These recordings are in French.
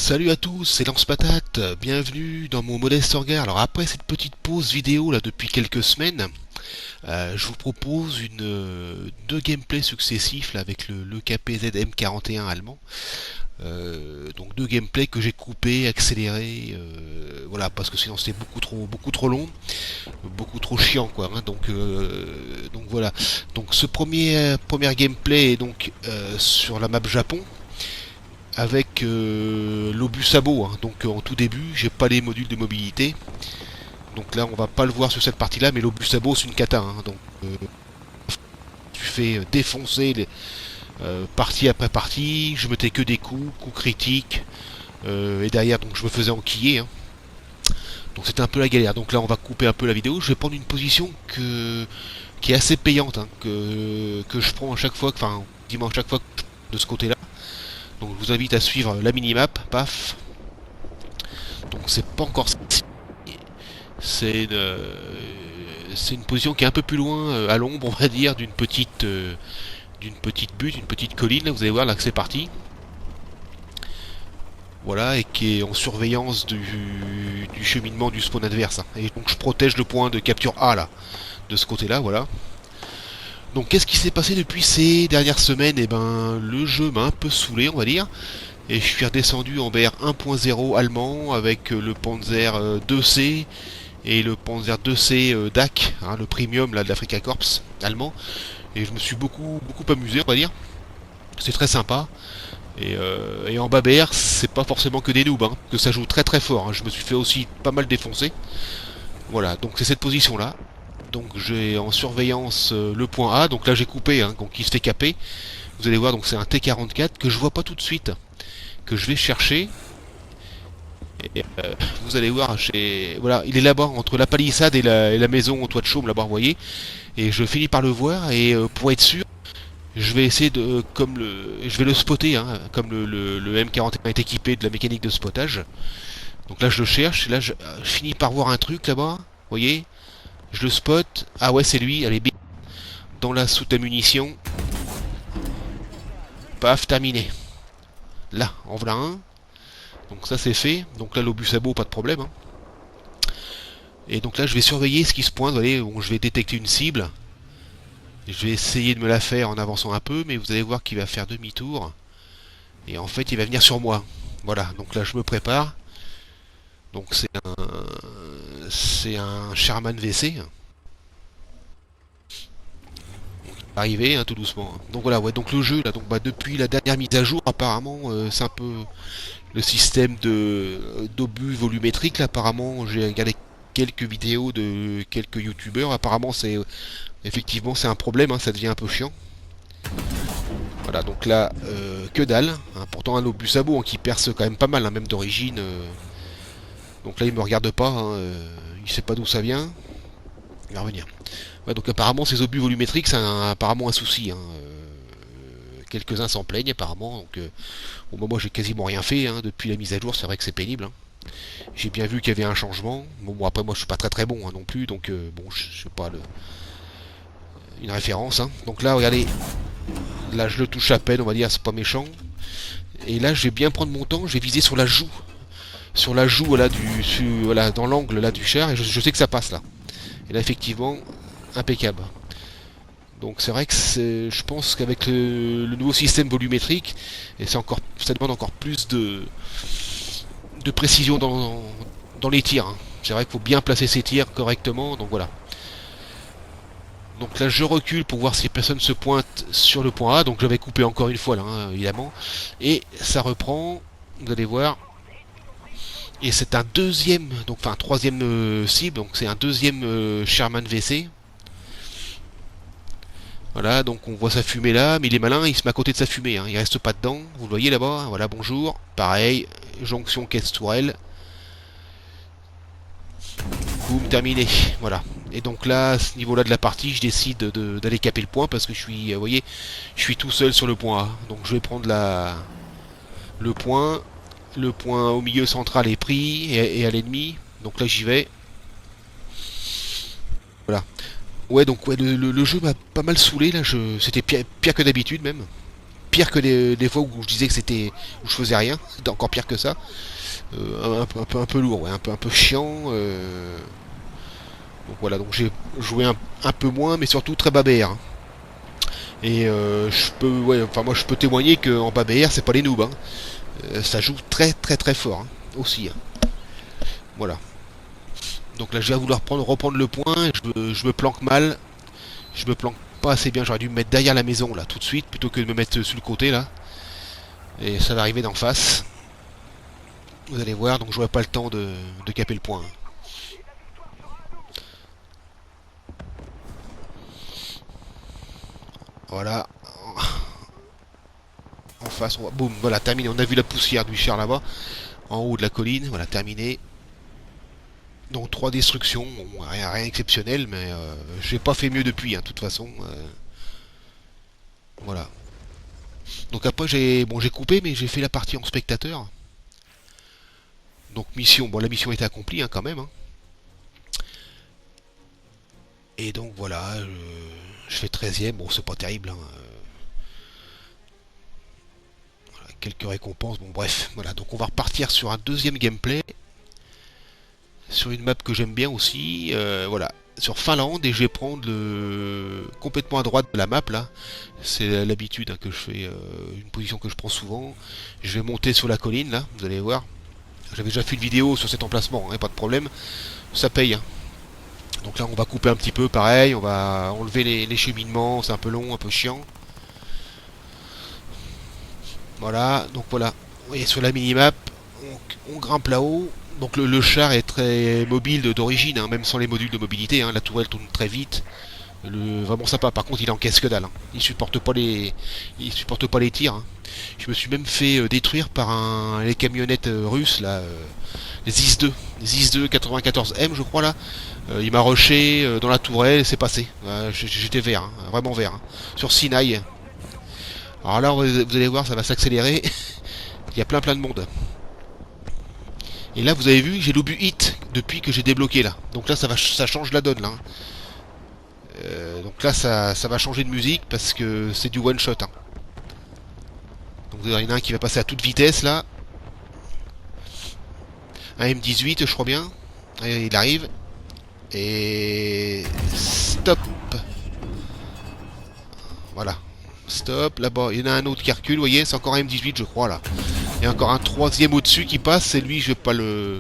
Salut à tous, c'est Lance Patate, bienvenue dans mon modeste regard. Alors après cette petite pause vidéo là depuis quelques semaines, je vous propose deux gameplays successifs là, avec le KPZ M41 allemand. Donc deux gameplays que j'ai coupés, accélérés, voilà, parce que sinon c'était beaucoup trop long, beaucoup trop chiant quoi. Hein. Donc voilà. Donc ce premier gameplay est donc sur la map Japon avec l'obus sabot. Hein. Donc en tout début, j'ai pas les modules de mobilité. Donc là, on va pas le voir sur cette partie-là, mais l'obus sabot c'est une cata. Hein. Donc tu fais défoncer partie après partie. Je mettais que des coups critiques. Et derrière, donc je me faisais enquiller. Hein. Donc c'était un peu la galère. Donc là, on va couper un peu la vidéo. Je vais prendre une position qui est assez payante, hein, que je prends à chaque fois, enfin, dis-moi à chaque fois de ce côté-là. Donc je vous invite à suivre la minimap, paf. Donc c'est pas encore c'est une position qui est un peu plus loin à l'ombre, on va dire, d'une petite butte, une petite colline. Là, vous allez voir là que c'est parti. Voilà, et qui est en surveillance du cheminement du spawn adverse. Hein. Et donc je protège le point de capture A là, de ce côté-là, voilà. Donc qu'est-ce qui s'est passé depuis ces dernières semaines? Eh ben le jeu m'a un peu saoulé, on va dire. Et je suis redescendu en BR 1.0 allemand avec le Panzer 2C et le Panzer 2C DAC, hein, le premium là, de l'Africa Corps allemand. Et je me suis beaucoup amusé, on va dire. C'est très sympa. Et en bas BR, c'est pas forcément que des noobs, hein, que ça joue très fort. Hein. Je me suis fait aussi pas mal défoncer. Voilà, donc c'est cette position là. Donc j'ai en surveillance le point A. Donc là j'ai coupé, hein, donc il se fait caper. Vous allez voir, donc c'est un T44 que je vois pas tout de suite, que je vais chercher. Et vous allez voir, voilà, il est là-bas, entre la palissade et la maison au toit de chaume, là-bas, vous voyez. Et je finis par le voir, et pour être sûr, je vais essayer de, je vais le spotter, hein, comme le M41 est équipé de la mécanique de spottage. Donc là, je le cherche, et là, je finis par voir un truc là-bas, vous voyez. Je le spot, ah ouais, c'est lui, allez, bim, dans la soute à munitions. Paf, terminé. Là, en voilà un. Donc ça c'est fait. Donc là l'obus sabot, pas de problème. Hein. Et donc là je vais surveiller ce qui se pointe. Vous voyez, bon, je vais détecter une cible. Je vais essayer de me la faire en avançant un peu, mais vous allez voir qu'il va faire demi-tour. Et en fait il va venir sur moi. Voilà, donc là je me prépare. Donc c'est un Sherman VC. Arrivé, hein, tout doucement. Donc voilà, ouais, donc le jeu là, donc bah, depuis la dernière mise à jour, apparemment, c'est un peu le système d'obus volumétrique. Là, apparemment, j'ai regardé quelques vidéos de quelques youtubeurs. Apparemment, c'est effectivement c'est un problème, hein, ça devient un peu chiant. Voilà, donc là, que dalle. Hein, pourtant un obus sabot hein, qui perce quand même pas mal, hein, même d'origine. Donc là, il me regarde pas, hein, il sait pas d'où ça vient. Il va revenir. Ouais, donc apparemment, ces obus volumétriques, c'est apparemment un souci. Hein, quelques-uns s'en plaignent apparemment. Donc, bon, moi, j'ai quasiment rien fait hein, depuis la mise à jour. C'est vrai que c'est pénible. Hein. J'ai bien vu qu'il y avait un changement. Bon, après, moi, je suis pas très bon hein, non plus. Donc, bon, je sais pas une référence. Hein. Donc là, regardez. Là, je le touche à peine, on va dire, c'est pas méchant. Et là, je vais bien prendre mon temps. Je vais viser sur la joue. Sur la joue, voilà, voilà dans l'angle là du char. Et je sais que ça passe là. Et là, effectivement, impeccable. Donc c'est vrai que je pense qu'avec le nouveau système volumétrique, et ça demande encore plus de précision dans les tirs. Hein. C'est vrai qu'il faut bien placer ses tirs correctement, donc voilà. Donc là je recule pour voir si personne se pointe sur le point A, donc je vais couper encore une fois là, hein, évidemment. Et ça reprend, vous allez voir. Et c'est un deuxième, donc enfin troisième cible, donc c'est un deuxième Sherman VC. Voilà, donc on voit sa fumée là, mais il est malin, il se met à côté de sa fumée, hein. Il reste pas dedans, vous le voyez là-bas, voilà, bonjour, pareil, jonction caisse tourelle, boum, terminé, voilà. Et donc là, à ce niveau-là de la partie, je décide d'aller caper le point, parce que je suis, vous voyez, je suis tout seul sur le point A, donc je vais prendre le point au milieu central est pris, et à l'ennemi, donc là j'y vais, voilà. Ouais, donc ouais, le jeu m'a pas mal saoulé, là, c'était pire que d'habitude même. pire que les fois où je disais que c'était... où je faisais rien. C'était encore pire que ça. Un peu lourd, ouais, un peu chiant. Donc voilà, donc j'ai joué un peu moins, mais surtout très bas BR. Et je peux, ouais, enfin moi je peux témoigner qu'en bas BR c'est pas les noobs. Hein. Ça joue très très très fort hein, aussi. Hein. Voilà. Donc là je vais vouloir reprendre le point. Je me planque mal. Je me planque pas assez bien. J'aurais dû me mettre derrière la maison là tout de suite plutôt que de me mettre sur le côté là. Et ça va arriver d'en face. Vous allez voir. Donc j'aurai pas le temps de caper le point. Voilà. En face, on va... boum, voilà, terminé. On a vu la poussière du char là-bas, en haut de la colline. Voilà, terminé. Donc 3 destructions, bon, rien exceptionnel, mais j'ai pas fait mieux depuis, hein, de toute façon. Voilà. Donc après j'ai coupé, mais j'ai fait la partie en spectateur. Donc mission, bon la mission était accomplie hein, quand même. Hein. Et donc voilà, je fais 13ème, bon c'est pas terrible. Hein. Voilà, quelques récompenses, bon bref, voilà. Donc on va repartir sur un deuxième gameplay. Sur une map que j'aime bien aussi, voilà, sur Finlande, et je vais prendre complètement à droite de la map là, c'est l'habitude hein, que je fais, une position que je prends souvent. Je vais monter sur la colline là, vous allez voir, j'avais déjà fait une vidéo sur cet emplacement, hein, pas de problème, ça paye. Hein. Donc là on va couper un petit peu, pareil, on va enlever les cheminements, c'est un peu long, un peu chiant. Voilà, donc voilà, vous voyez sur la minimap, on grimpe là-haut. Donc le char est très mobile d'origine, hein, même sans les modules de mobilité. Hein, la tourelle tourne très vite. Vraiment sympa. Par contre, il encaisse que dalle. Hein. Il supporte pas les tirs. Hein. Je me suis même fait détruire par les camionnettes russes là, les IS-2, les IS-2 94M, je crois là. Il m'a rushé dans la tourelle, et c'est passé. J'étais vert, hein, vraiment vert. Hein. Sur Sinaï. Alors là, vous allez voir, ça va s'accélérer. Il y a plein de monde. Et là vous avez vu j'ai l'obus hit depuis que j'ai débloqué là. Donc là ça change la donne là. Donc là ça va changer de musique parce que c'est du one shot. Hein. Donc il y en a un qui va passer à toute vitesse là. Un M18 je crois bien. Et il arrive. Et stop. Voilà. Stop. Là-bas il y en a un autre qui recule. Vous voyez c'est encore un M18 je crois là. Il y a encore un troisième au-dessus qui passe. C'est lui je vais pas le...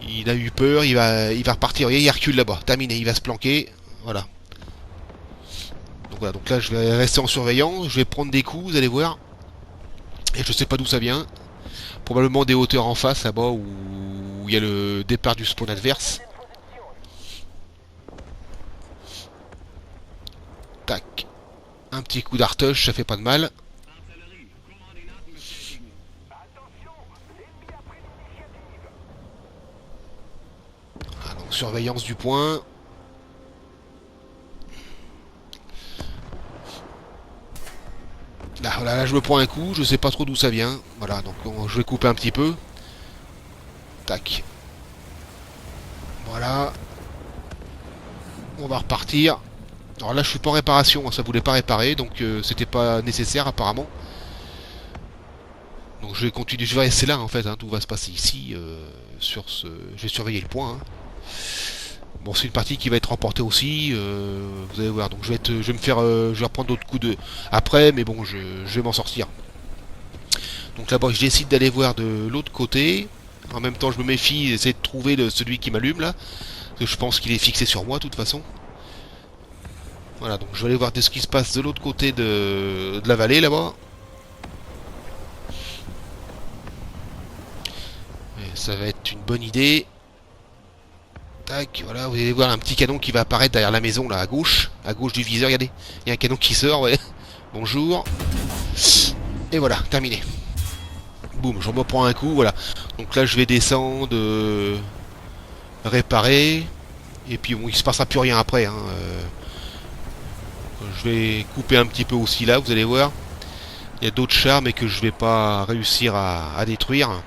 Il a eu peur, il va repartir. Il recule là-bas. Terminé, il va se planquer. Voilà. Donc voilà, donc là je vais rester en surveillant. Je vais prendre des coups, vous allez voir. Et je sais pas d'où ça vient. Probablement des hauteurs en face là-bas où il y a le départ du spawn adverse. Tac. Un petit coup d'artouche, ça fait pas de mal. Ah, donc surveillance du point. Là, voilà, là je me prends un coup, je sais pas trop d'où ça vient. Voilà, donc je vais couper un petit peu. Tac. Voilà. On va repartir. Alors là je suis pas en réparation, hein, ça voulait pas réparer, donc c'était pas nécessaire apparemment. Donc je vais continuer, je vais rester là en fait, hein, tout va se passer ici, sur ce... Je vais surveiller le point. Hein. Bon c'est une partie qui va être remportée aussi, vous allez voir, donc je vais me faire, je vais reprendre d'autres coups de... après, mais bon je vais m'en sortir. Donc là-bas je décide d'aller voir de l'autre côté, en même temps je me méfie, essayer de trouver celui qui m'allume là, parce que je pense qu'il est fixé sur moi de toute façon. Voilà, donc je vais aller voir ce qui se passe de l'autre côté de la vallée là-bas. Ça va être une bonne idée. Tac, voilà, vous allez voir un petit canon qui va apparaître derrière la maison là à gauche du viseur, regardez. Il y a un canon qui sort, ouais. Bonjour. Et voilà, terminé. Boum, je me prends un coup, voilà. Donc là je vais descendre, réparer. Et puis bon, il se passera plus rien après. Hein. Je vais couper un petit peu aussi là, vous allez voir. Il y a d'autres chars mais que je vais pas réussir à détruire.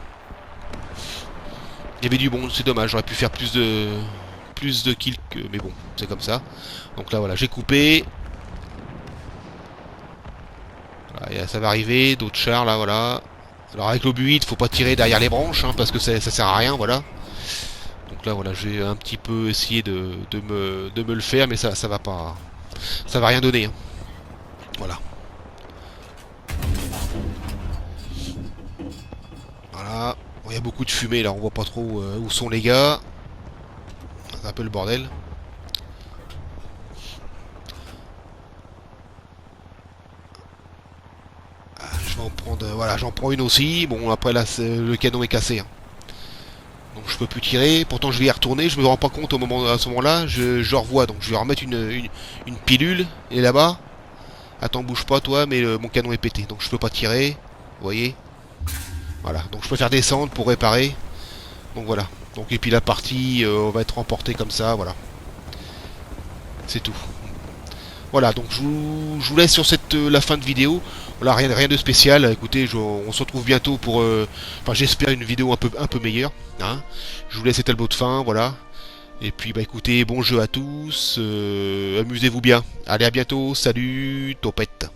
Il y avait du bon, c'est dommage, j'aurais pu faire plus de kills que... Mais bon, c'est comme ça. Donc là voilà, j'ai coupé. Voilà, ça va arriver, d'autres chars là, voilà. Alors avec l'obus, faut pas tirer derrière les branches, hein, parce que ça sert à rien, voilà. Donc là, voilà, j'ai un petit peu essayé de me le faire, mais ça va pas, ça va rien donner, hein. Voilà. Voilà. Bon, il y a beaucoup de fumée là, on voit pas trop où sont les gars. C'est un peu le bordel. Je vais en prendre, voilà, j'en prends une aussi. Bon, après là, le canon est cassé, hein. Donc je peux plus tirer. Pourtant, je vais y retourner. Je me rends pas compte à ce moment-là. Je revois. Donc je vais remettre une pilule. Et là-bas. Attends, bouge pas toi, mais mon canon est pété. Donc je peux pas tirer. Vous voyez. Voilà. Donc je peux faire descendre pour réparer. Donc voilà. Donc et puis la partie va être remportée comme ça. Voilà. C'est tout. Voilà, donc je vous laisse sur la fin de vidéo. Voilà, rien de spécial. Écoutez, on se retrouve bientôt pour, enfin, j'espère une vidéo un peu meilleure, hein. Je vous laisse cet album de fin, voilà. Et puis, bah écoutez, bon jeu à tous. Amusez-vous bien. Allez, à bientôt. Salut, Topette.